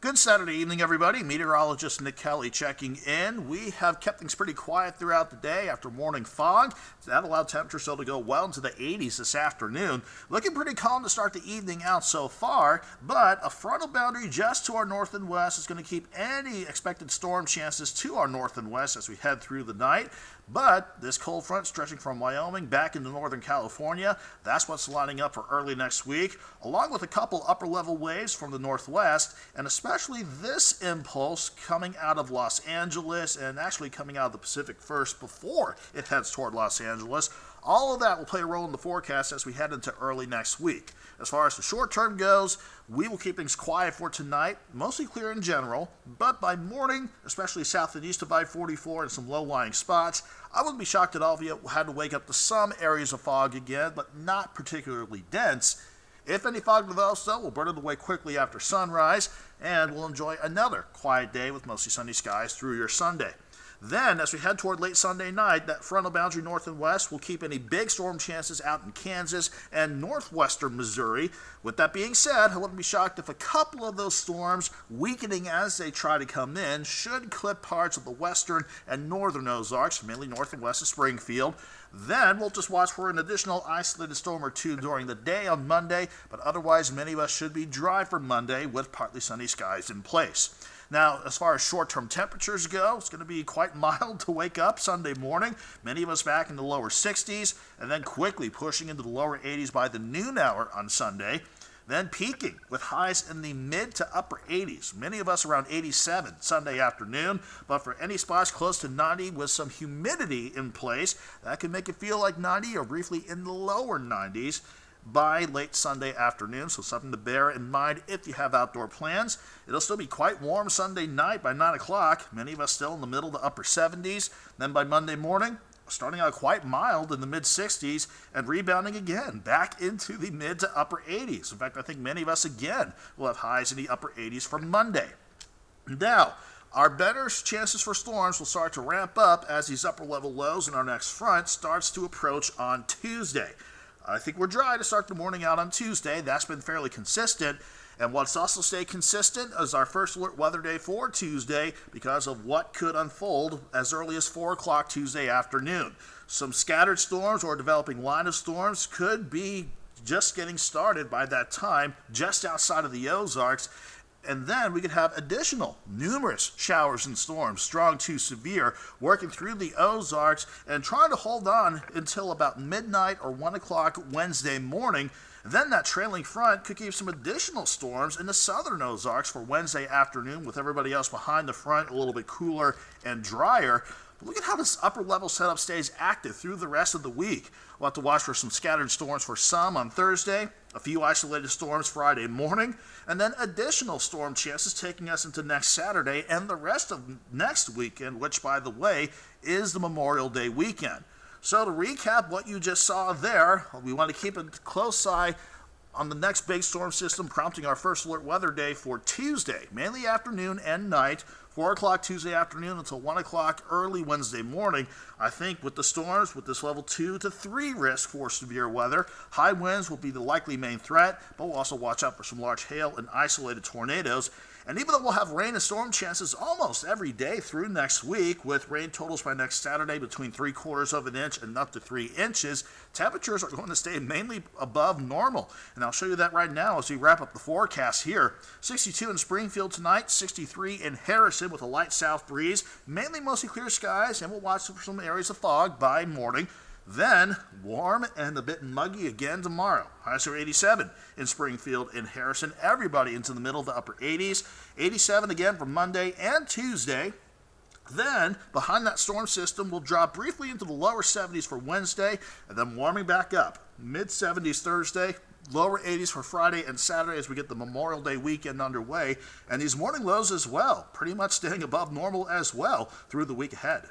Good Saturday evening, everybody. Meteorologist Nick Kelly checking in. We have kept things pretty quiet throughout the day after morning fog. That allowed temperatures still to go well into the 80s this afternoon. Looking pretty calm to start the evening out so far, but a frontal boundary just to our north and west is going to keep any expected storm chances to our north and west as we head through the night. But this cold front stretching from Wyoming back into northern California, that's what's lining up for early next week, along with a couple upper-level waves from the northwest, and especially this impulse coming out of Los Angeles and actually coming out of the Pacific first before it heads toward Los Angeles. All of that will play a role in the forecast as we head into early next week. As far as the short term goes, we will keep things quiet for tonight, mostly clear in general, but by morning, especially south and east of I-44 and some low-lying spots, I wouldn't be shocked at all if you had to wake up to some areas of fog again, but not particularly dense. If any fog develops, though, we'll burn it away quickly after sunrise, and we'll enjoy another quiet day with mostly sunny skies through your Sunday. Then, as we head toward late Sunday night, that frontal boundary north and west will keep any big storm chances out in Kansas and northwestern Missouri. With that being said, I wouldn't be shocked if a couple of those storms, weakening as they try to come in, should clip parts of the western and northern Ozarks, mainly north and west of Springfield. Then we'll just watch for an additional isolated storm or two during the day on Monday, but otherwise many of us should be dry for Monday with partly sunny skies in place. Now, as far as short-term temperatures go, it's going to be quite mild to wake up Sunday morning. Many of us back in the lower 60s, and then quickly pushing into the lower 80s by the noon hour on Sunday. Then peaking with highs in the mid to upper 80s. Many of us around 87 Sunday afternoon, but for any spots close to 90 with some humidity in place, that can make it feel like 90 or briefly in the lower 90s by late Sunday afternoon, so something to bear in mind if you have outdoor plans. It'll still be quite warm Sunday night by 9 o'clock, many of us still in the middle to upper 70s. Then by Monday morning, starting out quite mild in the mid-60s and rebounding again back into the mid to upper 80s. In fact, I think many of us again will have highs in the upper 80s for Monday. Now, our better chances for storms will start to ramp up as these upper-level lows in our next front starts to approach on Tuesday. I think we're dry to start the morning out on Tuesday. That's been fairly consistent. And what's also stayed consistent is our first alert weather day for Tuesday because of what could unfold as early as 4 o'clock Tuesday afternoon. Some scattered storms or developing line of storms could be just getting started by that time just outside of the Ozarks. And then we could have additional numerous showers and storms, strong to severe, working through the Ozarks and trying to hold on until about midnight or 1 o'clock Wednesday morning. Then that trailing front could keep some additional storms in the southern Ozarks for Wednesday afternoon, with everybody else behind the front a little bit cooler and drier. But look at how this upper level setup stays active through the rest of the week. We'll have to watch for some scattered storms for some on Thursday, a few isolated storms Friday morning, and then additional storm chances taking us into next Saturday and the rest of next weekend, which, by the way, is the Memorial Day weekend. So to recap what you just saw there, we want to keep a close eye on the next big storm system prompting our first alert weather day for Tuesday, mainly afternoon and night, 4 o'clock Tuesday afternoon until 1 o'clock early Wednesday morning. I think with the storms, with this level 2 to 3 risk for severe weather, high winds will be the likely main threat, but we'll also watch out for some large hail and isolated tornadoes. And even though we'll have rain and storm chances almost every day through next week, with rain totals by next Saturday between 3/4 of an inch and up to 3 inches, temperatures are going to stay mainly above normal. And I'll show you that right now as we wrap up the forecast here. 62 in Springfield tonight, 63 in Harrison with a light south breeze, mainly mostly clear skies, and we'll watch for some areas of fog by morning. Then, warm and a bit muggy again tomorrow. Highs are 87 in Springfield and Harrison. Everybody into the middle of the upper 80s. 87 again for Monday and Tuesday. Then, behind that storm system, we'll drop briefly into the lower 70s for Wednesday, and then warming back up. Mid-70s Thursday, lower 80s for Friday and Saturday as we get the Memorial Day weekend underway. And these morning lows as well, pretty much staying above normal as well through the week ahead.